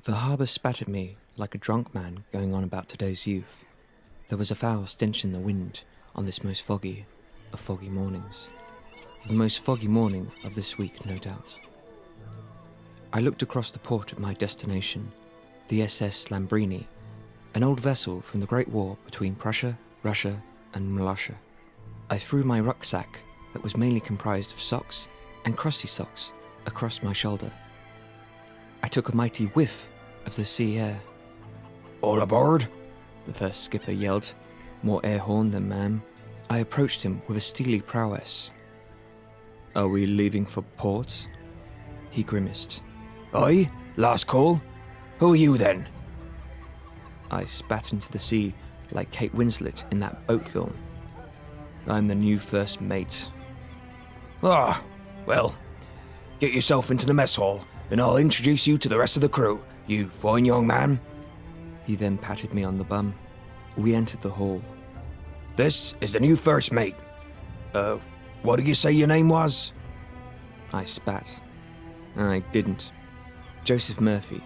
The harbour spat at me like a drunk man going on about today's youth. There was a foul stench in the wind on this most foggy of foggy mornings. The most foggy morning of this week, no doubt. I looked across the port at my destination, the SS Lambrini, an old vessel from the Great War between Prussia, Russia and Malossia. I threw my rucksack, that was mainly comprised of socks and crusty socks, across my shoulder. I took a mighty whiff of the sea air. "All aboard?" the first skipper yelled, more air horn than man. I approached him with a steely prowess. "Are we leaving for port?" He grimaced. "Aye, last call. Who are you then?" I spat into the sea like Kate Winslet in that boat film. "I'm the new first mate." "Ah, well, get yourself into the mess hall, and I'll introduce you to the rest of the crew, you fine young man." He then patted me on the bum. We entered the hall. "This is the new first mate. What did you say your name was?" I spat. I didn't. Joseph Murphy.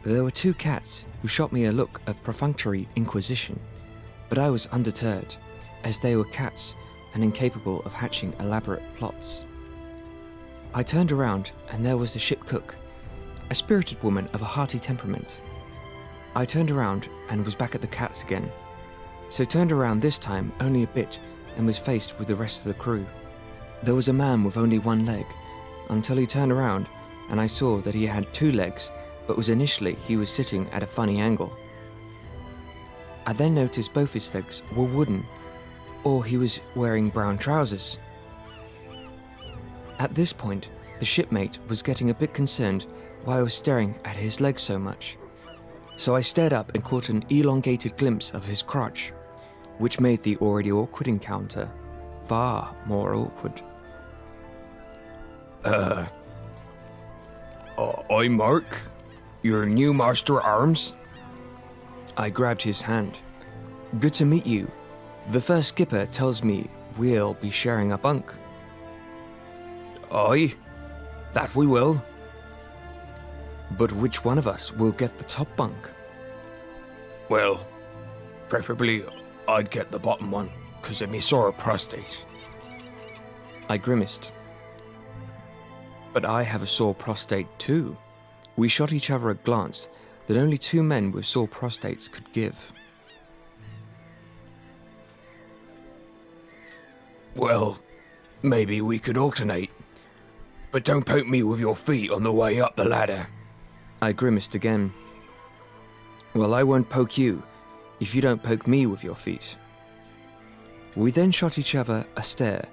There were two cats who shot me a look of perfunctory inquisition, but I was undeterred, as they were cats and incapable of hatching elaborate plots. I turned around and there was the ship cook, a spirited woman of a hearty temperament. I turned around and was back at the cats again, so turned around this time only a bit and was faced with the rest of the crew. There was a man with only one leg, until he turned around and I saw that he had two legs, but he was sitting at a funny angle. I then noticed both his legs were wooden, or he was wearing brown trousers. At this point, the shipmate was getting a bit concerned why I was staring at his legs so much. So I stared up and caught an elongated glimpse of his crotch, which made the already awkward encounter far more awkward. I'm Mark, your new master at arms." I grabbed his hand. "Good to meet you. The first skipper tells me we'll be sharing a bunk." "Aye, that we will." "But which one of us will get the top bunk?" "Well, preferably I'd get the bottom one, 'cause of me sore prostate." I grimaced. "But I have a sore prostate too." We shot each other a glance that only two men with sore prostates could give. "Well, maybe we could alternate. But don't poke me with your feet on the way up the ladder." I grimaced again. "Well, I won't poke you if you don't poke me with your feet." We then shot each other a stare,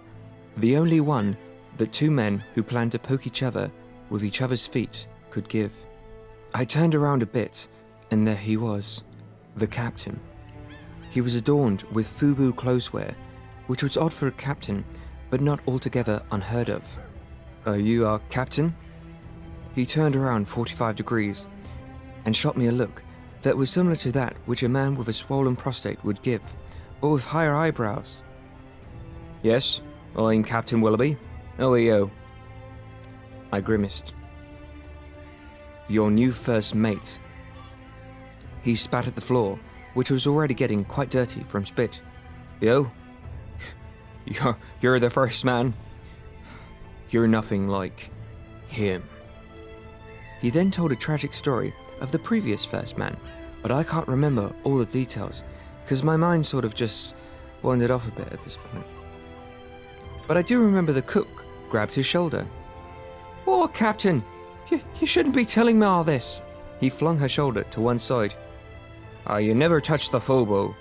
the only one that two men who planned to poke each other with each other's feet could give. I turned around a bit, and there he was, the captain. He was adorned with FUBU clotheswear, which was odd for a captain, but not altogether unheard of. "Are you our captain?" He turned around 45 degrees and shot me a look that was similar to that which a man with a swollen prostate would give, but with higher eyebrows. "Yes, I'm Captain Willoughby. How are you?" I grimaced. "Your new first mate." He spat at the floor, which was already getting quite dirty from spit. "Yo? You're the first man? You're nothing like him." He then told a tragic story of the previous first man, but I can't remember all the details, because my mind sort of just wandered off a bit at this point. But I do remember the cook grabbed his shoulder. "Oh, Captain, you shouldn't be telling me all this." He flung her shoulder to one side. "You never touched the FUBU.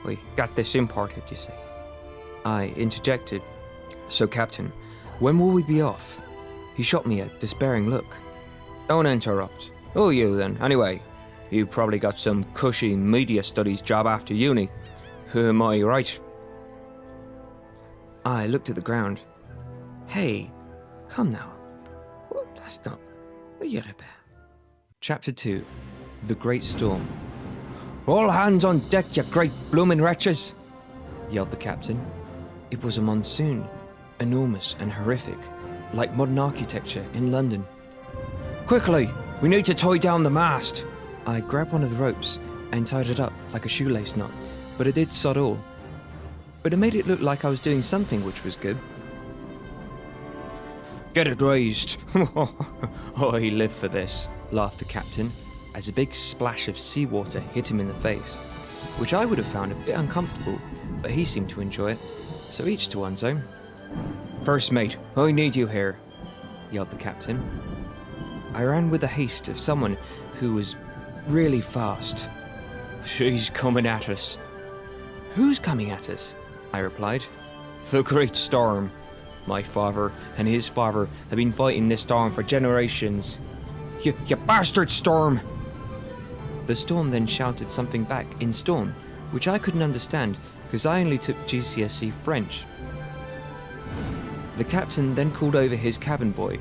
We got this imported, you see." I interjected. "So, Captain, when will we be off?" He shot me a despairing look. "Don't interrupt. Who are you then, anyway? You probably got some cushy media studies job after uni. Am I right?" I looked at the ground. "Hey, come now. Well, that's not what you're about." Chapter 2. The Great Storm. "All hands on deck, you great bloomin' wretches!" yelled the captain. It was a monsoon, enormous and horrific, like modern architecture in London. "Quickly, We need to tie down the mast. I grabbed one of the ropes and tied it up like a shoelace knot, but it did sod all. But it made it look like I was doing something, which was good. Get it raised. Oh, he lived for this, laughed the captain, as a big splash of seawater hit him in the face, which I would have found a bit uncomfortable, but he seemed to enjoy it, so each to one's own. First mate, I need you here, yelled the captain. I ran with the haste of someone who was really fast. She's coming at us. Who's coming at us? I replied. The great storm. My father and his father have been fighting this storm for generations. You bastard storm! The storm then shouted something back in Storm, which I couldn't understand because I only took GCSE French. The captain then called over his cabin boy,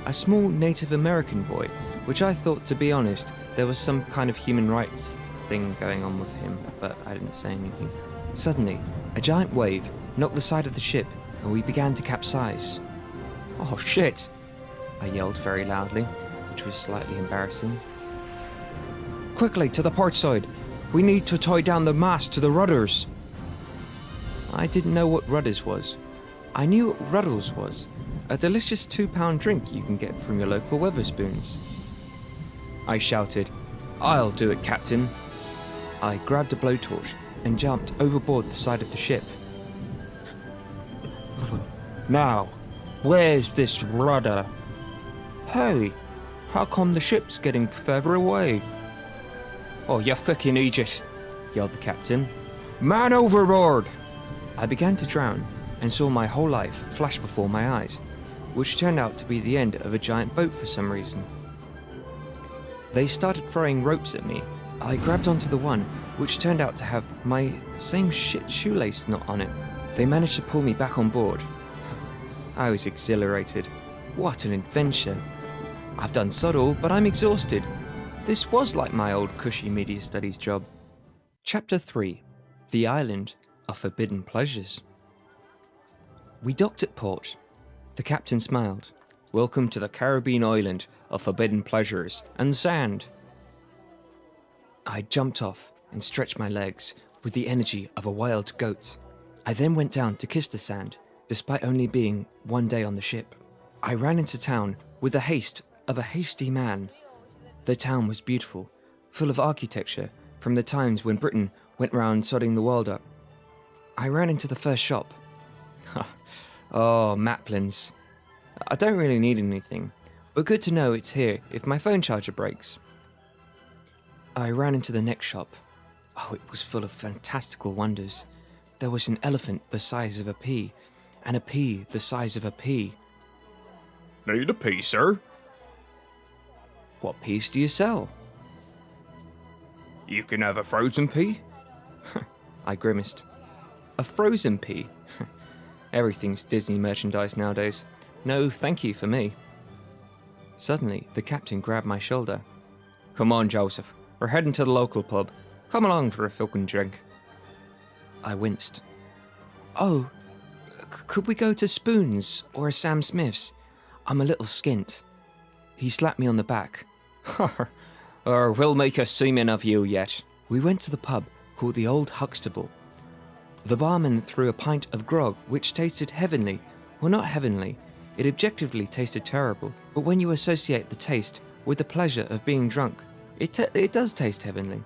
a small Native American boy, which I thought, to be honest, there was some kind of human rights thing going on with him, but I didn't say anything. Suddenly, a giant wave knocked the side of the ship and we began to capsize. Oh shit! I yelled very loudly, which was slightly embarrassing. Quickly, to the port side. We need to tie down the mast to the rudders. I didn't know what rudders was. I knew what ruddles was, a delicious £2 drink you can get from your local Weatherspoons. I shouted, I'll do it, Captain. I grabbed a blowtorch and jumped overboard the side of the ship. Now, where's this rudder? Hey, how come the ship's getting further away? Oh, you fucking idiot, yelled the captain. Man overboard! I began to drown and saw my whole life flash before my eyes, which turned out to be the end of a giant boat for some reason. They started throwing ropes at me. I grabbed onto the one, which turned out to have my same shit shoelace knot on it. They managed to pull me back on board. I was exhilarated. What an adventure. I've done sod all, but I'm exhausted. This was like my old cushy media studies job. Chapter 3. The Island of Forbidden Pleasures. We docked at port. The captain smiled. Welcome to the Caribbean island of forbidden pleasures and sand. I jumped off and stretched my legs with the energy of a wild goat. I then went down to kiss the sand, despite only being one day on the ship. I ran into town with the haste of a hasty man. The town was beautiful, full of architecture from the times when Britain went round sodding the world up. I ran into the first shop. Oh, Maplins. I don't really need anything, but good to know it's here if my phone charger breaks. I ran into the next shop. Oh, it was full of fantastical wonders. There was an elephant the size of a pea, and a pea the size of a pea. Need a pea, sir? What peas do you sell? You can have a frozen pea. I grimaced. A frozen pea? Everything's Disney merchandise nowadays. No, thank you for me. Suddenly, the captain grabbed my shoulder. Come on, Joseph. We're heading to the local pub. Come along for a fucking drink. I winced. Oh, could we go to Spoon's or a Sam Smith's? I'm a little skint. He slapped me on the back. Or we'll make a seaman of you yet. We went to the pub called the Old Huxtable. The barman threw a pint of grog which tasted heavenly. Well, not heavenly. It objectively tasted terrible. But when you associate the taste with the pleasure of being drunk, it does taste heavenly.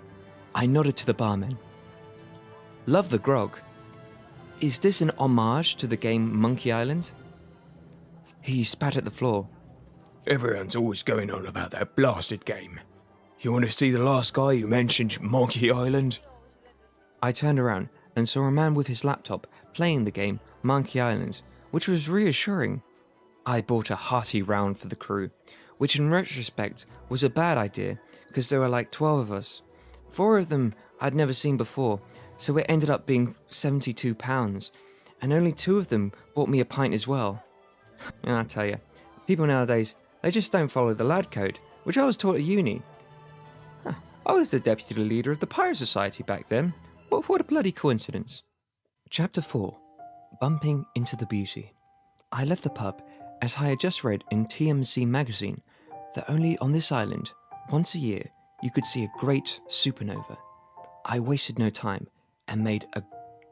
I nodded to the barman. Love the grog. Is this an homage to the game Monkey Island? He spat at the floor. Everyone's always going on about that blasted game. You want to see the last guy who mentioned Monkey Island? I turned around and saw a man with his laptop playing the game Monkey Island, which was reassuring. I bought a hearty round for the crew, which in retrospect was a bad idea because there were like 12 of us. 4 of them I'd never seen before, so it ended up being £72, and only 2 of them bought me a pint as well. And I tell you, people nowadays, they just don't follow the lad code, which I was taught at uni. I was the deputy leader of the Pirate Society back then. What a bloody coincidence. Chapter 4. Bumping into the Beauty. I left the pub as I had just read in TMZ magazine that only on this island, once a year, you could see a great supernova. I wasted no time and made a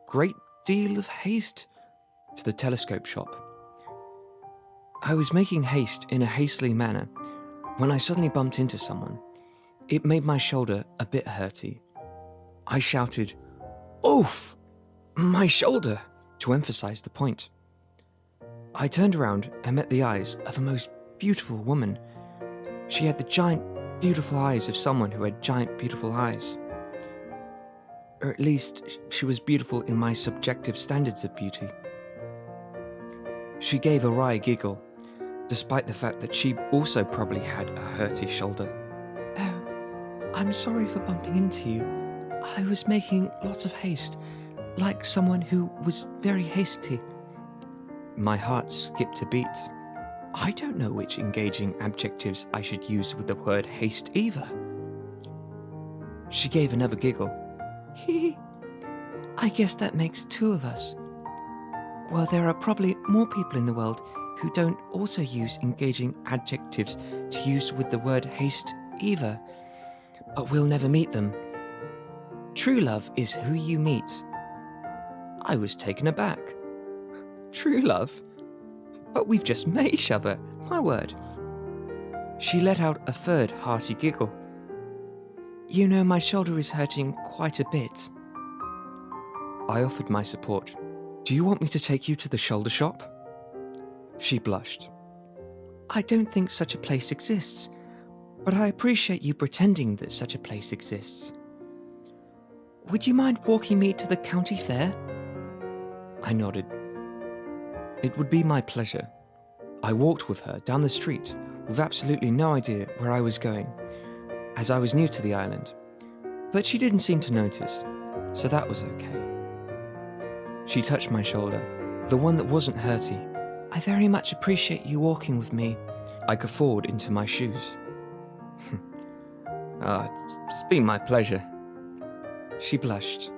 great deal of haste to the telescope shop. I was making haste in a hastily manner when I suddenly bumped into someone. It made my shoulder a bit hurty. I shouted, "Oof! My shoulder!" to emphasize the point. I turned around and met the eyes of a most beautiful woman. She had the giant, beautiful eyes of someone who had giant, beautiful eyes. Or at least, she was beautiful in my subjective standards of beauty. She gave a wry giggle, despite the fact that she also probably had a hurty shoulder. "Oh, I'm sorry for bumping into you. I was making lots of haste, like someone who was very hasty." My heart skipped a beat. I don't know which engaging adjectives I should use with the word haste either. She gave another giggle. "Hee, I guess that makes two of us. Well, there are probably more people in the world who don't also use engaging adjectives to use with the word haste either, but we'll never meet them. True love is who you meet." I was taken aback. True love? But we've just met each other, my word. She let out a third hearty giggle. "You know, my shoulder is hurting quite a bit." I offered my support. "Do you want me to take you to the shoulder shop?" She blushed. "I don't think such a place exists, but I appreciate you pretending that such a place exists. Would you mind walking me to the county fair?" I nodded. It would be my pleasure. I walked with her down the street with absolutely no idea where I was going, as I was new to the island, but she didn't seem to notice, so that was okay. She touched my shoulder, the one that wasn't hurty. "I very much appreciate you walking with me." I guffawed into my shoes. It's been my pleasure." She blushed.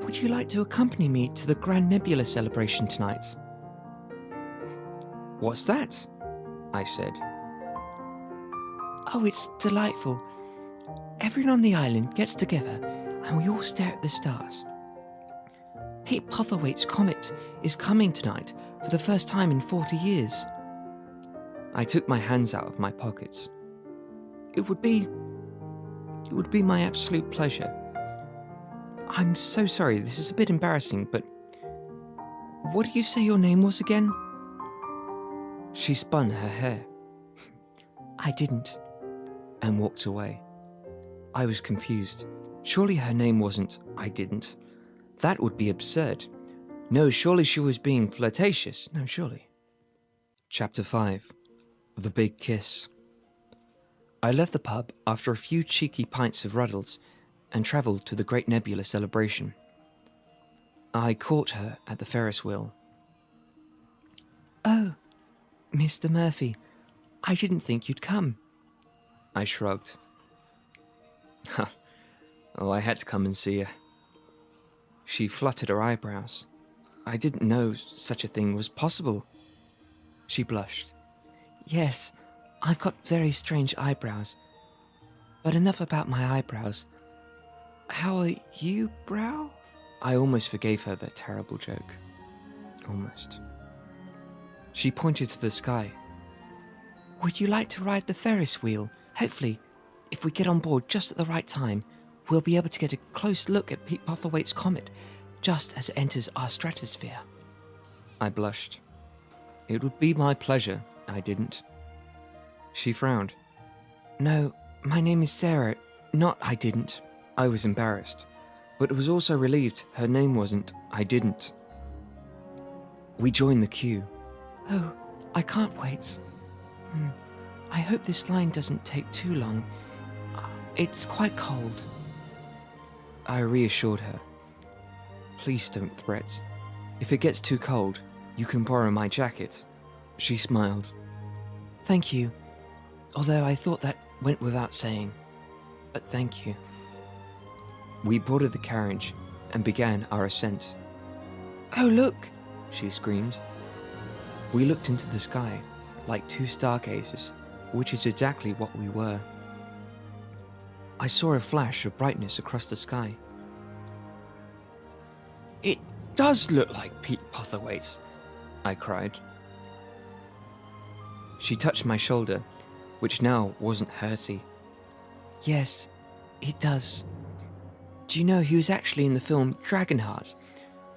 Would you like to accompany me to the Grand Nebula celebration tonight?" "What's that?" I said. "Oh, it's delightful. Everyone on the island gets together and we all stare at the stars. Pete Potherwaite's comet is coming tonight for the first time in 40 years. I took my hands out of my pockets. It would be my absolute pleasure. I'm so sorry, this is a bit embarrassing, but what did you say your name was again?" She spun her hair. "I didn't," and walked away. I was confused. Surely her name wasn't "I didn't." That would be absurd. No, surely she was being flirtatious. No, surely. Chapter 5. The Big Kiss. I left the pub after a few cheeky pints of Ruddles and travelled to the Great Nebula celebration. I caught her at the Ferris wheel. "Oh, Mr. Murphy, I didn't think you'd come." I shrugged. Oh, I had to come and see her." She fluttered her eyebrows. I didn't know such a thing was possible. She blushed. "Yes, I've got very strange eyebrows. But enough about my eyebrows. How are you, brow?" I almost forgave her that terrible joke. Almost. She pointed to the sky. "Would you like to ride the Ferris wheel? Hopefully, if we get on board just at the right time, we'll be able to get a close look at Pete Potherwaite's comet just as it enters our stratosphere." I blushed. It would be my pleasure. I didn't. She frowned. "No, my name is Sarah, not I didn't." I was embarrassed, but was also relieved her name wasn't I didn't. We joined the queue. "Oh, I can't wait. I hope this line doesn't take too long. It's quite cold." I reassured her. "Please don't threat. If it gets too cold, you can borrow my jacket." She smiled. "Thank you, although I thought that went without saying. But thank you." We boarded the carriage and began our ascent. "Oh, look!" she screamed. We looked into the sky. like two stargazers, which is exactly what we were. I saw a flash of brightness across the sky. "It does look like Pete Potherwaite's," I cried. She touched my shoulder, which now wasn't hurty. "Yes, it does. Do you know he was actually in the film Dragonheart,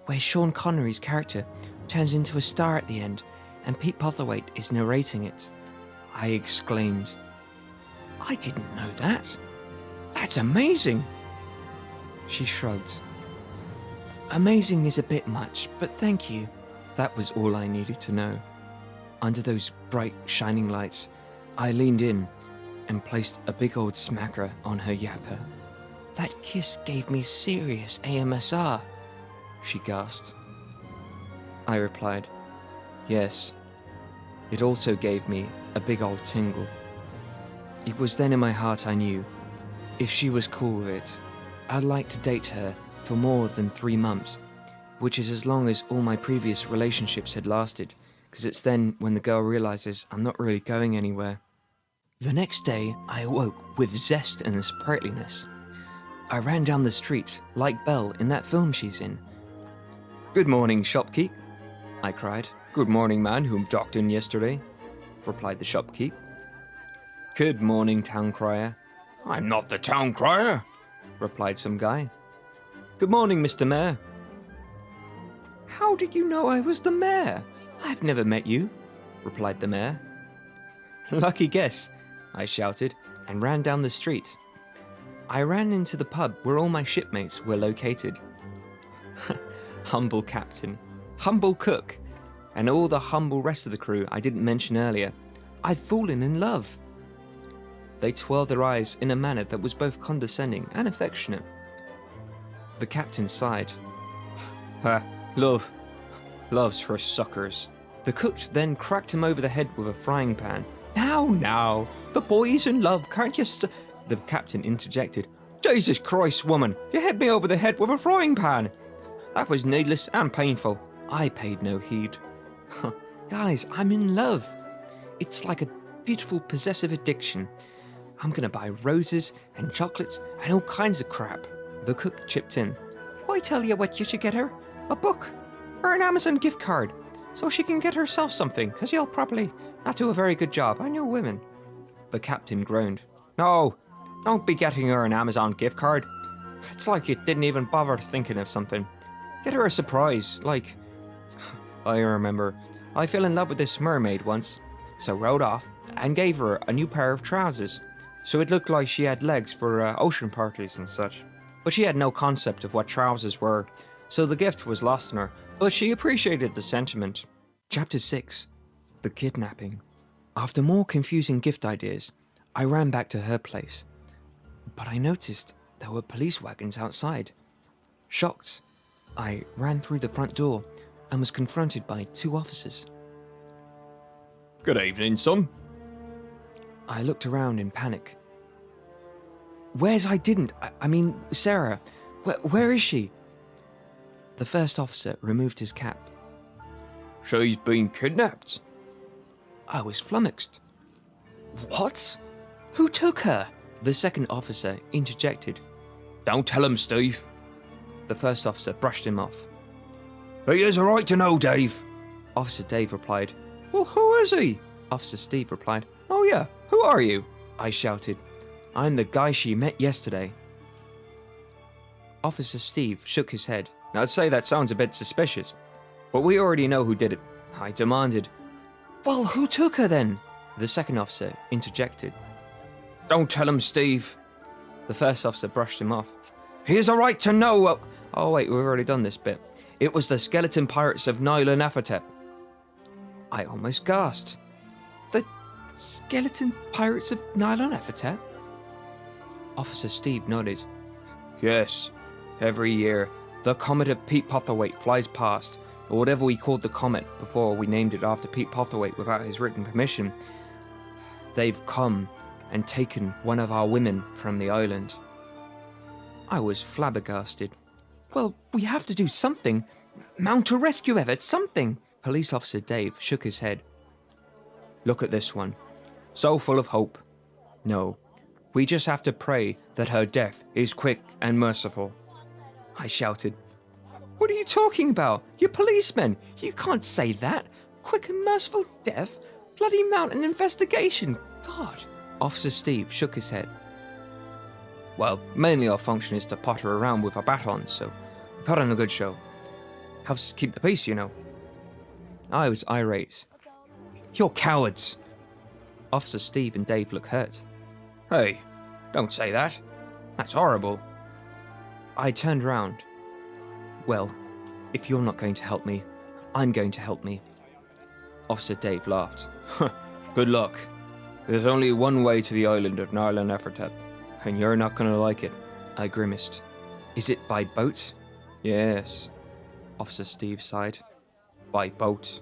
where Sean Connery's character turns into a star at the end, and Pete Potherwaite is narrating it?" I exclaimed. "I didn't know that. That's amazing." She shrugged. "Amazing is a bit much, but thank you." That was all I needed to know. Under those bright, shining lights, I leaned in and placed a big old smacker on her yapper. "That kiss gave me serious AMSR," she gasped. I replied, "Yes." It also gave me a big old tingle. It was then in my heart I knew, if she was cool with it, I'd like to date her for more than 3 months, which is as long as all my previous relationships had lasted, because it's then when the girl realizes I'm not really going anywhere. The next day, I awoke with zest and sprightliness. I ran down the street, like Belle in that film she's in. "Good morning, shopkeep," I cried. "Good morning, man whom docked in yesterday," replied the shopkeep. "Good morning, town crier." "I'm not the town crier," replied some guy. "Good morning, Mr. Mayor." "How did you know I was the mayor? I've never met you," replied the mayor. "Lucky guess," I shouted, and ran down the street. I ran into the pub where all my shipmates were located. Humble captain, humble cook, and all the humble rest of the crew I didn't mention earlier. I'd fallen in love. They twirled their eyes in a manner that was both condescending and affectionate. The captain sighed. Love's for suckers." The cook then cracked him over the head with a frying pan. Now, the boy's in love, can't you The captain interjected. "Jesus Christ, woman, you hit me over the head with a frying pan. That was needless and painful." I paid no heed. "Guys, I'm in love. It's like a beautiful possessive addiction. I'm gonna buy roses and chocolates and all kinds of crap." The cook chipped in. "I tell you what you should get her? A book or an Amazon gift card, so she can get herself something, because you'll probably not do a very good job on your women." The captain groaned. "No, don't be getting her an Amazon gift card. It's like you didn't even bother thinking of something. Get her a surprise, like..." I remember, I fell in love with this mermaid once, so rode off and gave her a new pair of trousers, so it looked like she had legs for ocean parties and such. But she had no concept of what trousers were, so the gift was lost on her, but she appreciated the sentiment. Chapter 6. The Kidnapping. After more confusing gift ideas, I ran back to her place. But I noticed there were police wagons outside. Shocked, I ran through the front door and was confronted by 2 officers. "Good evening, son." I looked around in panic. I mean, Sarah. Where is she?" The first officer removed his cap. "She's been kidnapped." I was flummoxed. "What? Who took her?" The second officer interjected. "Don't tell him, Steve." The first officer brushed him off. "He has a right to know, Dave." Officer Dave replied. "Well, who is he?" Officer Steve replied. "Oh yeah, who are you?" I shouted. "I'm the guy she met yesterday." Officer Steve shook his head. "I'd say that sounds a bit suspicious, but we already know who did it." I demanded. "Well, who took her then?" The second officer interjected. "Don't tell him, Steve." The first officer brushed him off. "He has a right to know." Oh wait, we've already done this bit. "It was the skeleton pirates of Nyarlathotep." I almost gasped. "The skeleton pirates of Nyarlathotep?" Officer Steve nodded. "Yes, every year, the comet of Pete Potherwaite flies past, or whatever we called the comet before we named it after Pete Potherwaite without his written permission. They've come and taken one of our women from the island." I was flabbergasted. "Well, we have to do something. Mount a rescue effort, something." Police Officer Dave shook his head. Look at this one. So full of hope. No, we just have to pray that her death is quick and merciful. I shouted. What are you talking about? You're policemen. You can't say that. Quick and merciful death? Bloody mountain investigation. God. Officer Steve shook his head. Well, mainly our function is to potter around with our batons, so we put on a good show. Helps keep the peace, you know. I was irate. You're cowards. Officer Steve and Dave look hurt. Hey, don't say that. That's horrible. I turned round. Well, if you're not going to help me, I'm going to help me. Officer Dave laughed. Good luck. There's only one way to the island of Nyarlathotep, and you're not going to like it. I grimaced. Is it by boat? Yes. Officer Steve sighed. By boat.